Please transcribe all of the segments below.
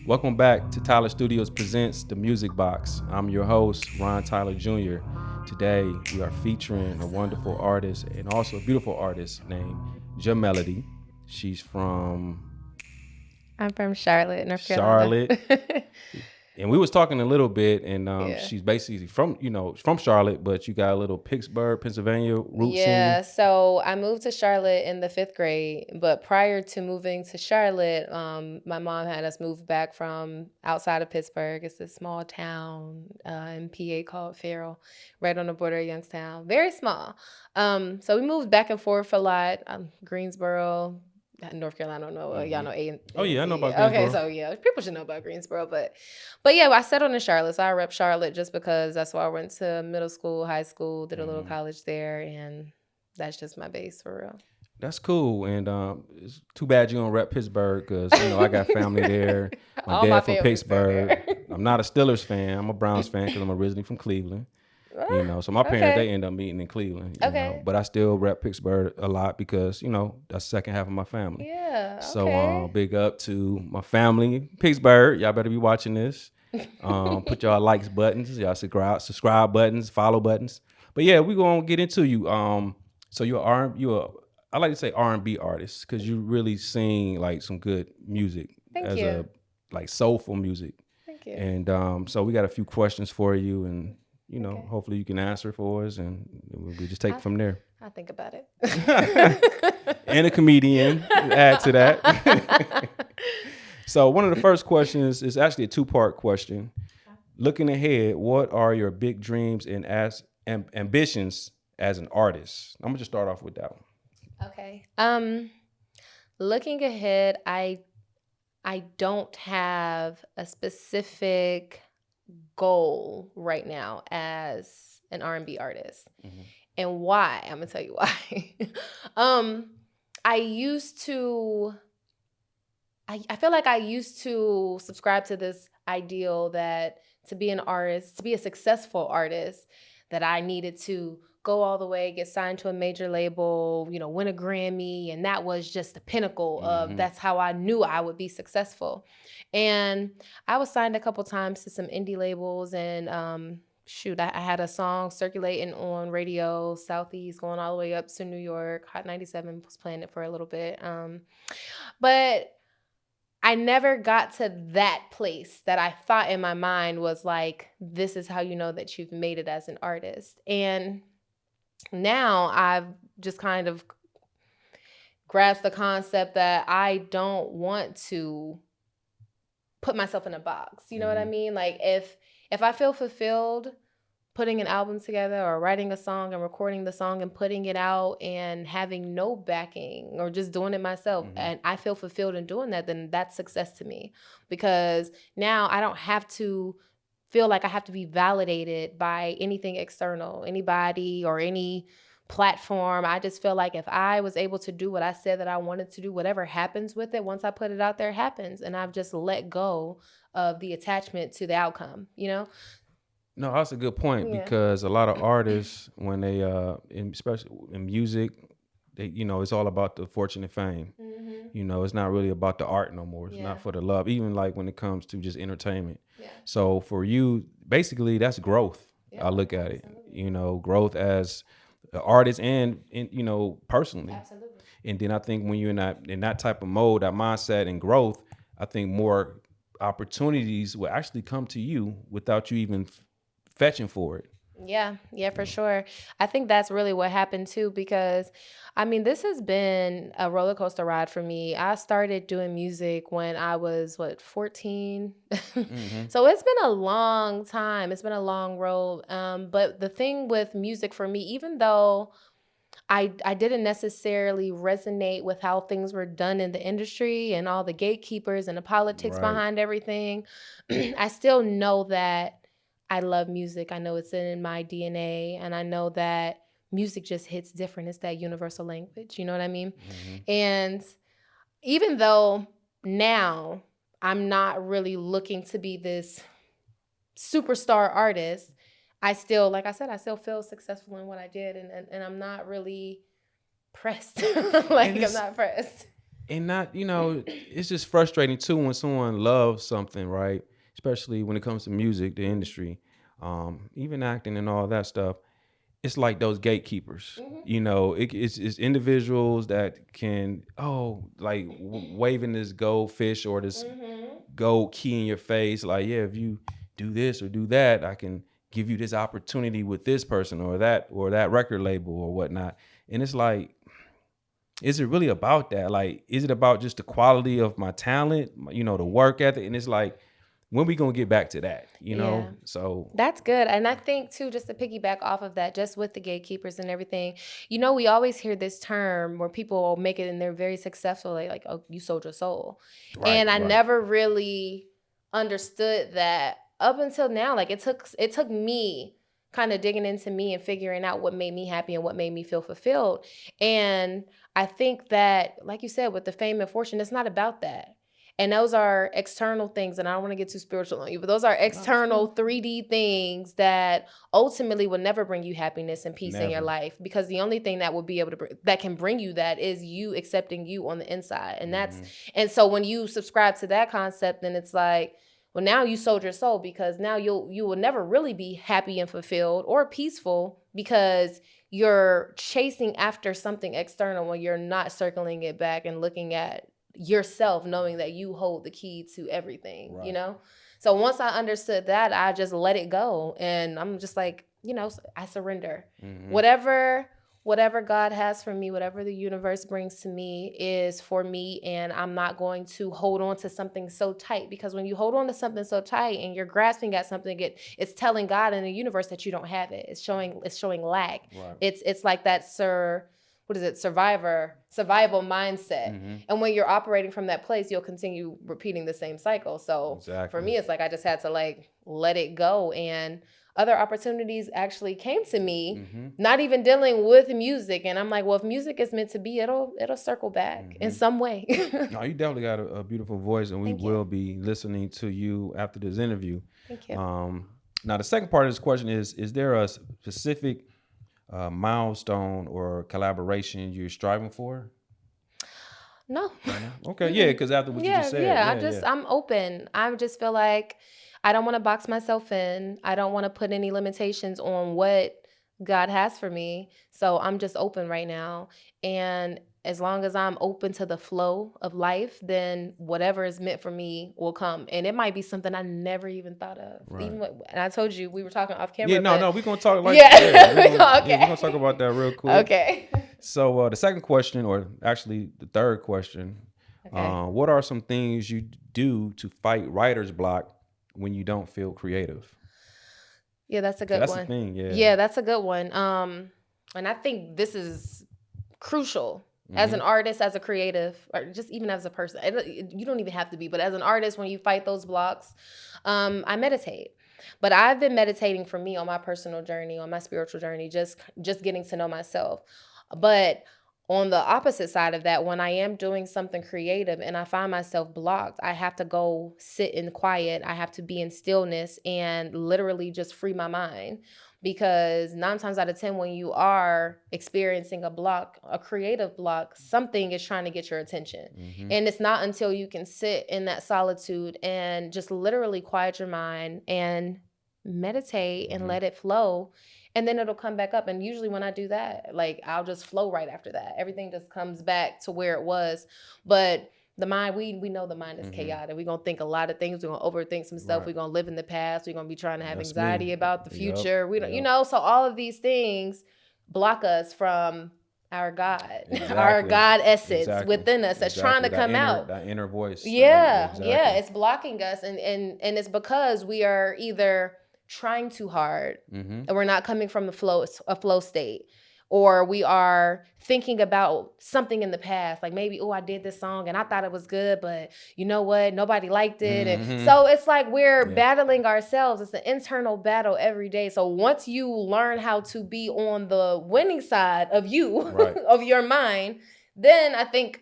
Welcome back to Tyler Studios Presents The Music Box. I'm your host, Ron Tyler Jr. Today, we are featuring a wonderful artist and also a beautiful artist named Jamelody. She's from I'm from Charlotte, North Carolina. Charlotte. And we was talking a little bit, and Yeah. she's basically from Charlotte, but you got a little Pittsburgh, Pennsylvania roots in Yeah, you. so I moved to Charlotte in the 5th grade, but prior to moving to Charlotte, my mom had us move back from outside of Pittsburgh. It's a small town in PA called Farrell, right on the border of Youngstown. Very small. So we moved back and forth a lot. Greensboro, North Carolina. I don't know. Y'all know A. Oh yeah, I know about Okay, Greensboro. so yeah, people should know about Greensboro, but yeah, I settled in Charlotte. So I rep Charlotte just because that's where I went to middle school, high school, did a little college there, and that's just my base for real. That's cool, and it's too bad you don't rep Pittsburgh because I got family there. My All my dad from family's from Pittsburgh. there. I'm not a Steelers fan. I'm a Browns fan because I'm originally from Cleveland. So my parents Okay. they end up meeting in Cleveland. Okay. But I still rep Pittsburgh a lot because that's the second half of my family. Yeah. So Okay. big up to my family in Pittsburgh. Y'all better be watching this. Put y'all likes buttons, y'all subscribe buttons, follow buttons. But yeah, we gonna get into you. So I like to say R&B artist because you really sing like some good music. Thank you. A like soulful music. Thank you. And so we got a few questions for you, and Okay. hopefully you can answer for us, and we just take it from there. I'll think about it. And a comedian, add to that. So one of the first questions is actually a two-part question. Looking ahead, what are your big dreams and ambitions as an artist? I'm gonna just start off with that one. Okay. Looking ahead, I don't have a specific goal right now as an R&B artist. And why? I'm gonna tell you why. I used to I feel like I used to subscribe to this ideal that to be an artist, to be a successful artist, that I needed to go all the way, get signed to a major label, win a Grammy, and that was just the pinnacle of that's how I knew I would be successful. And I was signed a couple times to some indie labels, and I had a song circulating on radio Southeast, going all the way up to New York. Hot 97 was playing it for a little bit, but I never got to that place that I thought in my mind was like, this is how you know that you've made it as an artist. And now I've just kind of grasped the concept that I don't want to put myself in a box. You know what I mean? Like if I feel fulfilled putting an album together or writing a song and recording the song and putting it out and having no backing or just doing it myself, and I feel fulfilled in doing that, then that's success to me, because now I don't have to feel like I have to be validated by anything external, anybody or any platform. I just feel like if I was able to do what I said that I wanted to do, whatever happens with it, once I put it out there, happens. And I've just let go of the attachment to the outcome, No, that's a good point Yeah. because a lot of artists, when they, especially in music, they, it's all about the fortune and fame. It's not really about the art no more. It's not for the love. Even like when it comes to just entertainment. Yeah. So for you, basically, that's growth. Yeah, I look at it. absolutely. Growth as an artist and personally. Absolutely. And then I think when you're in that type of mode, that mindset and growth, I think more opportunities will actually come to you without you even fetching for it. Yeah, for sure. I think that's really what happened too, because this has been a roller coaster ride for me. I started doing music when I was 14. So it's been a long time. It's been a long road. But the thing with music for me, even though I didn't necessarily resonate with how things were done in the industry and all the gatekeepers and the politics Right. behind everything, I still know that I love music. I know it's in my DNA, and I know that music just hits different. It's that universal language. You know what I mean? And even though now I'm not really looking to be this superstar artist, I still, like I said, I still feel successful in what I did, and I'm not really pressed. And Like I'm it's not pressed. and not, it's just frustrating too when someone loves something, right? Especially when it comes to music, the industry, even acting and all that stuff. It's like those gatekeepers. It's individuals that can, like waving this goldfish or this gold key in your face, like, yeah, if you do this or do that, I can give you this opportunity with this person or that record label or whatnot. And it's like, is it really about that? Like, is it about just the quality of my talent, the work ethic? And it's like, when we gonna get back to that, Yeah. So That's good. And I think too, just to piggyback off of that, just with the gatekeepers and everything, we always hear this term where people make it and they're very successful, like, oh, you sold your soul. right, And I right, never really understood that up until now. Like it took me kind of digging into me and figuring out what made me happy and what made me feel fulfilled. And I think that, like you said, with the fame and fortune, it's not about that. And those are external things, and I don't want to get too spiritual on you, but those are external 3D things that ultimately will never bring you happiness and peace in your Never. life, because the only thing that will be able to that can bring you that is you accepting you on the inside. And and so when you subscribe to that concept, then it's like, well, now you sold your soul, because now you will never really be happy and fulfilled or peaceful, because you're chasing after something external when you're not circling it back and looking at yourself, knowing that you hold the key to everything, Right. So once I understood that, I just let it go, and I'm just like, I surrender. Whatever God has for me, whatever the universe brings to me is for me, and I'm not going to hold on to something so tight, because when you hold on to something so tight and you're grasping at something, it's telling God and the universe that you don't have it. It's showing lack. Right. It's like that survival mindset. And when you're operating from that place, you'll continue repeating the same cycle. So for me, it's like I just had to like let it go, and other opportunities actually came to me, not even dealing with music. And I'm like, well, if music is meant to be, it'll circle back in some way. No, you definitely got a beautiful voice, and we Thank you. will be listening to you after this interview. Thank you. Now, the second part of this question is there a specific milestone or collaboration you're striving for? No. Okay, yeah, because after what you just said, Yeah. I'm open. I just feel like I don't want to box myself in. I don't want to put any limitations on what God has for me. So I'm just open right now. And as long as I'm open to the flow of life, then whatever is meant for me will come. And it might be something I never even thought of. Right. And I told you we were talking off camera. Yeah, no, we're gonna talk like Yeah. we're gonna, Okay. we're gonna talk about that real quick. Okay. So the second question, or actually the third question, what are some things you do to fight writer's block when you don't feel creative? Yeah, that's a good That's one. the thing, yeah. Yeah, that's a good one. And I think this is crucial as an artist, as a creative, or just even as a person. You don't even have to be, but as an artist, when you fight those blocks, I meditate. But I've been meditating for me on my personal journey, on my spiritual journey, just getting to know myself. But on the opposite side of that, when I am doing something creative and I find myself blocked, I have to go sit in quiet. I have to be in stillness and literally just free my mind. Because 9 times out of 10, when you are experiencing a block, a creative block, something is trying to get your attention. And it's not until you can sit in that solitude and just literally quiet your mind and meditate and let it flow, and then it'll come back up. And usually when I do that, like, I'll just flow right after that. Everything just comes back to where it was. But the mind, we know the mind is chaotic. We're going to think a lot of things. We're going to overthink some stuff. Right. We're going to live in the past. We're going to be trying to have That's anxiety me. about the future. Yup, We don't, yup. so all of these things block us from our God, Exactly. our God essence Exactly. within us that's trying to come out. That inner voice. Yeah, Exactly. yeah, it's blocking us, and it's because we are either trying too hard, and we're not coming from a flow state, or we are thinking about something in the past, like maybe, oh, I did this song and I thought it was good, but you know what, nobody liked it. And so it's like we're battling ourselves. It's an internal battle every day. So once you learn how to be on the winning side of you, Right. of your mind, then I think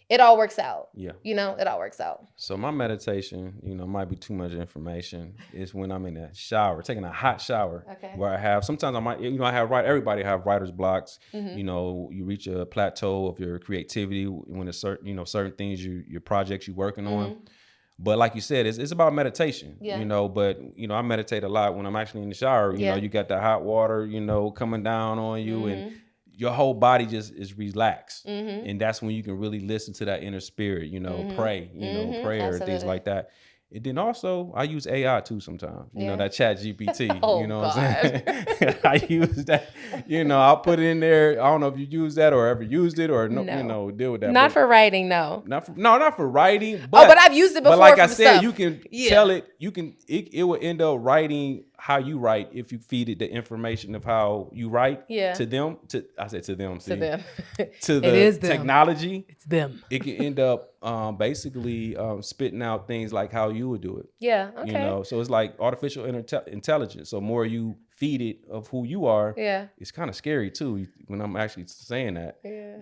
it all works out. Yeah. It all works out. So my meditation, might be too much information. Is when I'm in a shower, taking a hot shower. Okay. Where I have sometimes I might, I have everybody have writer's blocks. Mm-hmm. You reach a plateau of your creativity when it's certain, certain things your projects you're working on. But like you said, it's about meditation. Yeah. But I meditate a lot when I'm actually in the shower. You got that hot water, coming down on you, and your whole body just is relaxed. And that's when you can really listen to that inner spirit, pray, prayer and things like that. And then also I use AI too sometimes, that chat GPT, Oh, what I'm saying? I use that, I'll put it in there. I don't know if you use that or ever used it or, No. deal with that. Not for writing, no. Not for writing. But, but I've used it before. But like I said, stuff. you can tell it, it will end up writing how you write if you feed it the information of how you write to them. I said to them. See, to them. To the technology. It's them. It can end up basically spitting out things like how you would do it. Yeah. Okay. So it's like artificial intelligence. So more you feed it of who you are. Yeah. It's kind of scary too when I'm actually saying that. Yeah.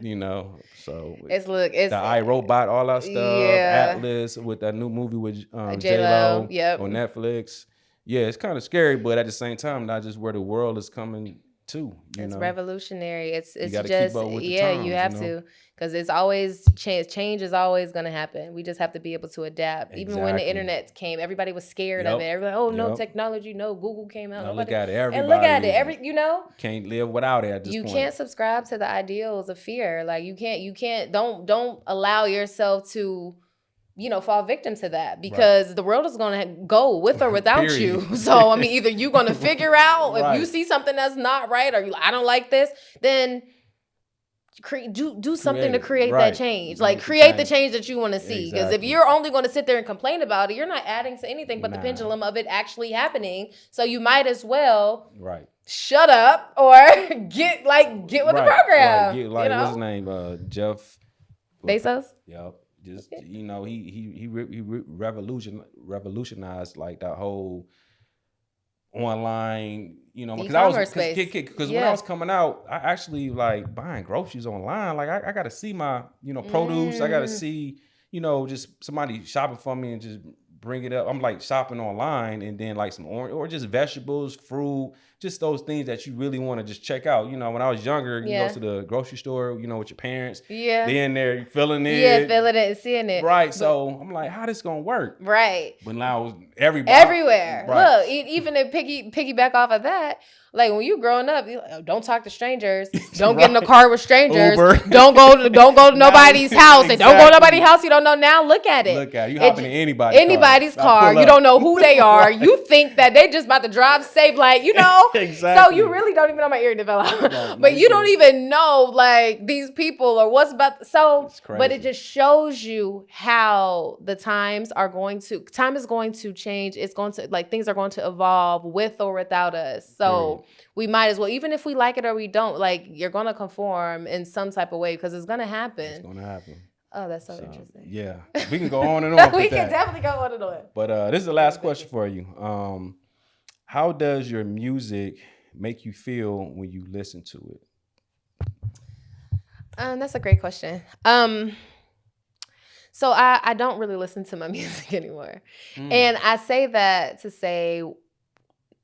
So it's the iRobot, all that stuff. Yeah. Atlas with that new movie with J-Lo. J-Lo on Netflix. Yeah, it's kind of scary, but at the same time, not just where the world is coming to. It's revolutionary. It's you just keep up with the times, you have to, because it's always change. Change is always going to happen. We just have to be able to adapt. Exactly. Even when the internet came, everybody was scared of it. Everybody, no technology, no Google came out. Look at it, everybody. And look at it, can't live without it at this point. You can't subscribe to the ideals of fear. Like you can't. Don't allow yourself to fall victim to that, because the world is going to go with or without you. So, I mean, either you're going to figure out if you see something that's not right, or I don't like this, then do something to create that change. Like create the change that you want to see. Because if you're only going to sit there and complain about it, you're not adding to anything but the pendulum of it actually happening. So you might as well shut up or get with the program. What's his name? Jeff Bezos? Yep. Just he revolutionized like that whole online, because when I was coming out, I actually like buying groceries online. Like I got to see my produce. I got to see just somebody shopping for me and just bring it up. I'm like shopping online, and then like some orange or just vegetables, fruit, just those things that you really want to just check out. When I was younger, you go to the grocery store, with your parents. Yeah. They in there feeling it. Yeah, feeling it and seeing it. Right. So I'm like, how this gonna work? Right. But now everybody. Everywhere. Right. Look, even to piggyback off of that, like when you growing up, you don't talk to strangers. Don't get in the car with strangers. Uber. Don't go to nobody's house. And don't go to nobody's house you don't know. Now look at it. Look at it. You hopping in anybody's car. You don't know who they are. You think that they just about to drive safe, like, Exactly. So you really don't even know, my ear develop. But you don't even know like these people or what's about. But it just shows you how the time is going to change. It's going to things are going to evolve with or without us. So we might as well, even if we like it or we don't, you're going to conform in some type of way because it's going to happen. It's going to happen. Oh, that's so interesting. Yeah. We can go on and on. We can definitely go on and on. But this is the last question for you. How does your music make you feel when you listen to it? That's a great question. So I don't really listen to my music anymore. And I say that to say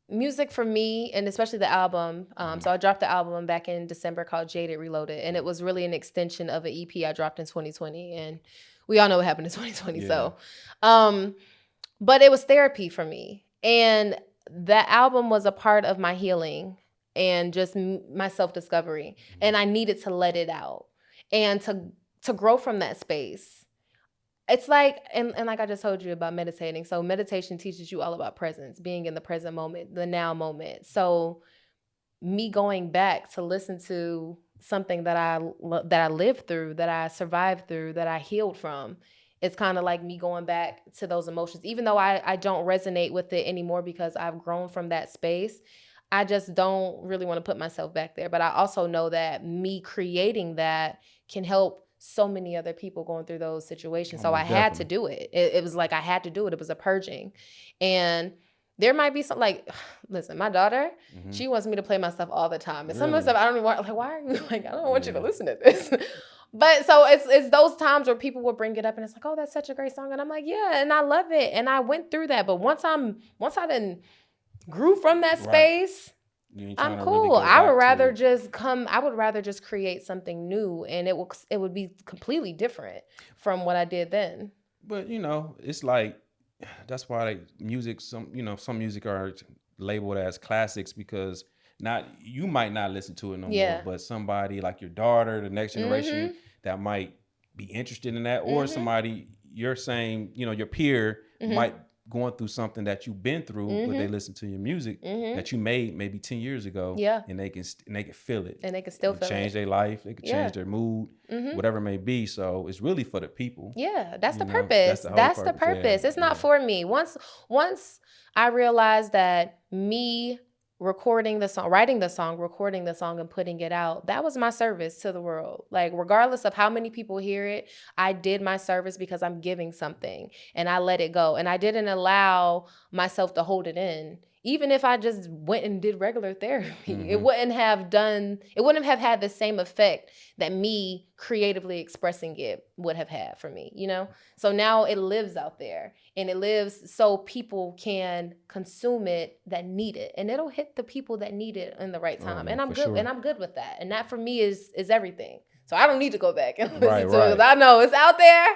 music for me, and especially the album. So I dropped the album back in December called Jaded Reloaded. And it was really an extension of an EP I dropped in 2020. And we all know what happened in 2020. Yeah. So, but it was therapy for me. And that album was a part of my healing and just my self-discovery. And I needed to let it out and to grow from that space. It's like, and like I just told you about meditating. So meditation teaches you all about presence, being in the present moment, the now moment. So me going back to listen to something that I lived through, that I survived through, that I healed from, it's kind of like me going back to those emotions. Even though I don't resonate with it anymore because I've grown from that space, I just don't really want to put myself back there. But I also know that me creating that can help so many other people going through those situations. So I had to do it. It was like I had to do it. It was a purging. And there might be some listen, my daughter, she wants me to play my stuff all the time. And some of the stuff I don't even want, why are you I don't want you to listen to this. But so it's those times where people will bring it up and it's like, oh, that's such a great song. And I'm like, yeah, and I love it. And I went through that. But once I done grew from that Right. space, You ain't I'm trying to really cool. go back to. I would rather just create something new, and it would be completely different from what I did then. But it's like that's why music. Some music are labeled as classics because not you might not listen to it no more, Yeah. but somebody like your daughter, the next generation Mhm. that might be interested in that, or Mhm. somebody you're saying your peer Mhm. might going through something that you've been through, but they Mhm. listen to your music Mhm. that you made maybe 10 years ago, Yeah. and they can feel it. And they can still It feel change it. their life. It could Yeah. change their mood, Mhm. whatever it may be. So it's really for the people. Yeah, that's the That's purpose. the whole That's the purpose. Yeah, purpose. It's not yeah. for me. Once I realized that me recording the song, writing the song, recording the song and putting it out, that was my service to the world. Like regardless of how many people hear it, I did my service because I'm giving something and I let it go. And I didn't allow myself to hold it in. Even if I just went and did regular therapy, it wouldn't have had the same effect that me creatively expressing it would have had for me, So now it lives out there and it lives so people can consume it that need it. And it'll hit the people that need it in the right time. Yeah, And I'm for good sure. and I'm good with that. And that for me is everything. So I don't need to go back and listen Right, to it because right. I know it's out there.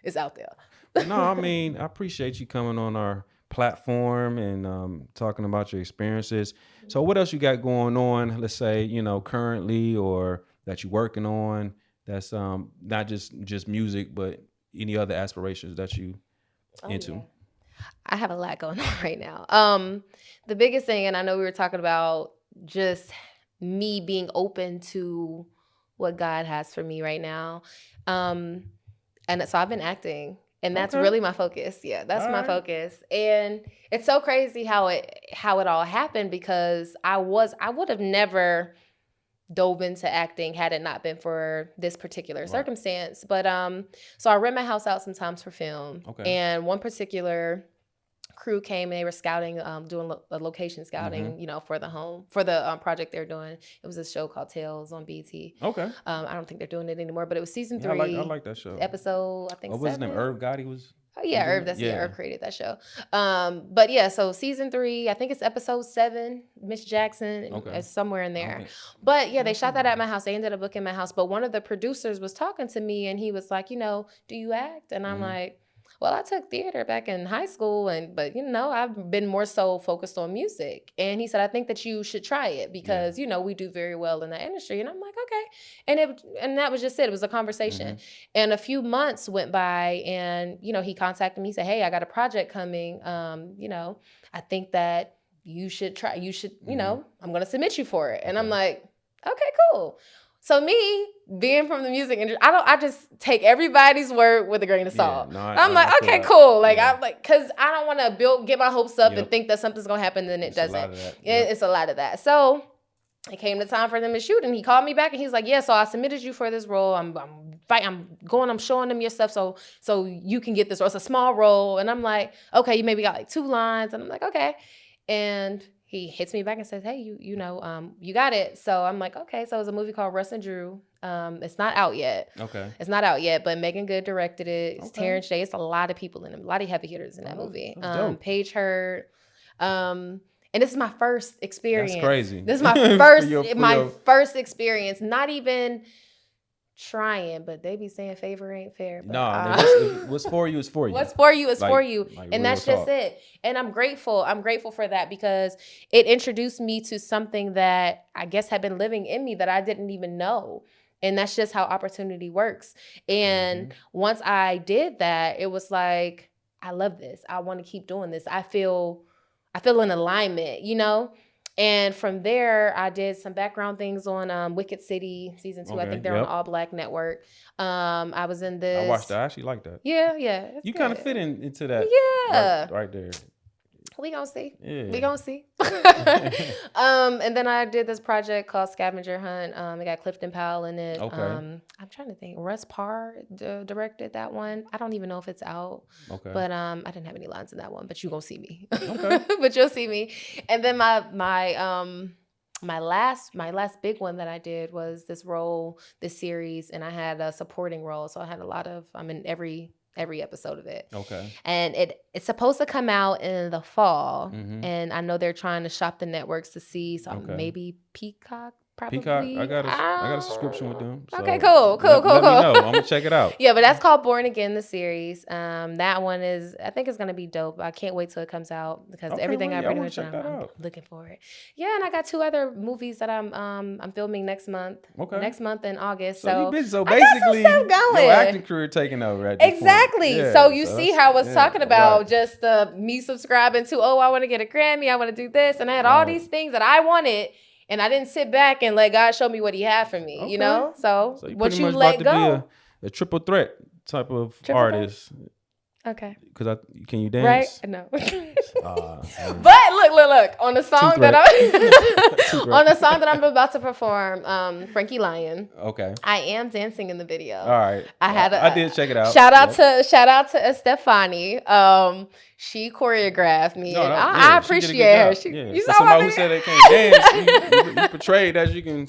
It's out there. But no, I mean, I appreciate you coming on our platform and talking about your experiences. So what else you got going on, let's say, currently or that you're working on that's not just music, but any other aspirations that you Oh into? yeah. I have a lot going on right now. The biggest thing, and I know we were talking about just me being open to what God has for me right now. Um, and so I've been acting, and that's Okay. really my focus. Yeah, that's All my right. focus. And it's so crazy how it all happened because I would have never dove into acting had it not been for this particular Right. circumstance. But so I rent my house out sometimes for film. Okay. And one particular crew came and they were scouting, doing location scouting, for the home for the project they're doing. It was a show called Tales on BT. Okay. I don't think they're doing it anymore, but it was season Yeah, 3. I like that show. Episode, I think What was his name? 7. Irv Gotti was. Oh yeah, was in Irv. it? Yeah. Irv created that show. But yeah, so season 3, I think it's episode 7. Miss Jackson Okay. is somewhere in there. Okay. But yeah, they shot that at my house. They ended up booking my house. But one of the producers was talking to me, and he was like, do you act? And I'm like, well, I took theater back in high school, but I've been more so focused on music. And he said, I think that you should try it because we do very well in that industry. And I'm like, okay. And that was just it. It was a conversation. And a few months went by, and he contacted me. He said, hey, I got a project coming. I think that you should try. You should, I'm going to submit you for it. And I'm like, okay, cool. So me being from the music industry, I just take everybody's word with a grain of salt. Yeah, no, I'm I like, feel okay, that. cool. Like Yeah. I'm like, cause I don't want to get my hopes up Yep. and think that something's gonna happen, and it It's a doesn't. lot of that. Yep. It's a lot of that. So it came the time for them to shoot, and he called me back, and he's like, yeah, so I submitted you for this role. I'm showing them your stuff, so you can get this role. It's a small role, and I'm like, okay, you maybe got like 2 lines, and I'm like, okay, and he hits me back and says, hey, you got it. So I'm like, okay. So it was a movie called Russ and Drew. It's not out yet. Okay. It's not out yet, but Megan Good directed it. It's Okay. Terrence J. It's a lot of people in it, a lot of heavy hitters in that movie. That's dope. Paige Hurd. And this is my first experience. That's crazy. This is my first experience. Not even trying, but they be saying favor ain't fair. But, what's for you is for you. What's for you is for you. Like And that's real just talk. it. And I'm grateful. I'm grateful for that because it introduced me to something that I guess had been living in me that I didn't even know. And that's just how opportunity works. And once I did that, it was like, I love this. I want to keep doing this. I feel in alignment, And from there, I did some background things on Wicked City season 2. I think they're on All Black Network. I was in this. I watched that. I actually like that. Yeah. You kind of fit into that. Yeah. Right there. We gonna see. Yeah. We gonna see. And then I did this project called Scavenger Hunt. It got Clifton Powell in it. Okay. I'm trying to think. Russ Parr directed that one. I don't even know if it's out. Okay. But I didn't have any lines in that one. But you gonna see me. Okay. But you'll see me. And then my my last big one that I did was this series, and I had a supporting role. So I had I'm in every episode of it. Okay. And it's supposed to come out in the fall. Mm-hmm. And I know they're trying to shop the networks to see. So Okay. maybe Peacock. Probably. Peacock, I got a subscription with them. So okay, cool. Let me know. I'm gonna check it out. Yeah, but that's called Born Again, the series. That one I think it's gonna be dope. I can't wait till it comes out because everything I pretty much I'm looking for it. Yeah, and I got 2 other movies that I'm filming next month. Okay. Next month in August. So you busy. So basically, your acting career taking over at this exactly. Yeah, so you see how I was talking about just me subscribing to I want to get a Grammy, I want to do this, and I had all these things that I wanted. And I didn't sit back and let God show me what he had for me, you know? So what you let go. Be a triple threat type of artist. Okay. Because can you dance? Right? No. But look. On the song that I'm about to perform, Frankie Lyon. Okay. I am dancing in the video. All right. I did check it out. Shout out to Estefani. She choreographed me. No, I appreciate her. You saw somebody who said they can't dance. You portrayed that you can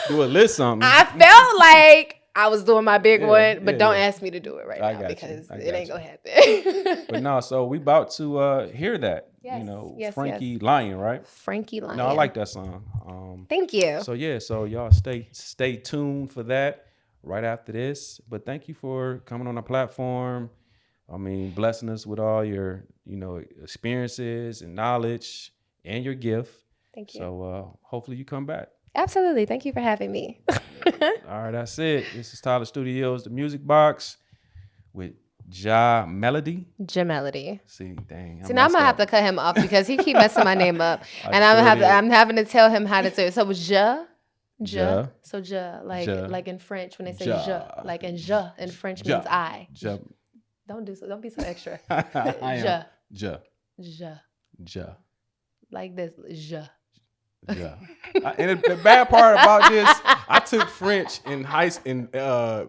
do a little something. I felt like I was doing my big one, but don't ask me to do it right now because it ain't gonna happen. But no, so we about to hear that. Yes, Frankie Lyon, right? Frankie Lyon. No, I like that song. Thank you. So so y'all stay tuned for that right after this. But thank you for coming on our platform. I mean, blessing us with all your, experiences and knowledge and your gift. Thank you. So hopefully you come back. Absolutely. Thank you for having me. All right, that's it. This is Tyler Studios, the Music Box with Ja Melody. Ja Melody. See, dang. See, now I'm gonna have to cut him off because he keep messing my name up, and I'm having to tell him how to say it. So it was Ja. So Ja, like in French when they say Ja, like in in French means I. Ja. Don't be so extra. Ja. Like this, Ja. Yeah. And the bad part about this, I took French in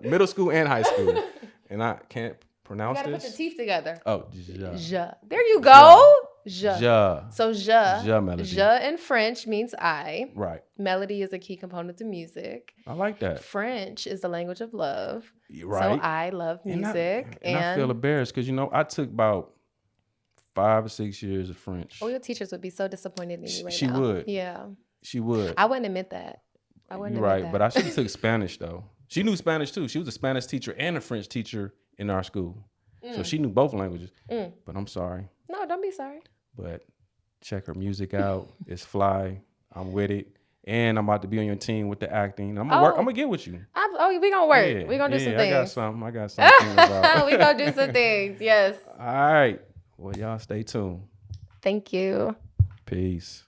middle school and high school, and I can't pronounce this. You gotta put the teeth together. Oh, ja. Ja. There you go. Ja. Ja. So ja. Ja melody. Ja in French means I. Right. Melody is a key component to music. I like that. French is the language of love. Right. So I love music. And I feel embarrassed because, I took about 5 or 6 years of French. Oh, your teachers would be so disappointed in you right now. She would. Yeah. She would. I wouldn't admit that. Right, but I should have took Spanish though. She knew Spanish too. She was a Spanish teacher and a French teacher in our school. So she knew both languages. But I'm sorry. No, don't be sorry. But check her music out. It's fly. I'm with it. And I'm about to be on your team with the acting. I'm gonna get with you. We gonna work. Yeah, we gonna do some things. I got something about. We gonna do some things. Yes. All right. Well, y'all stay tuned. Thank you. Peace.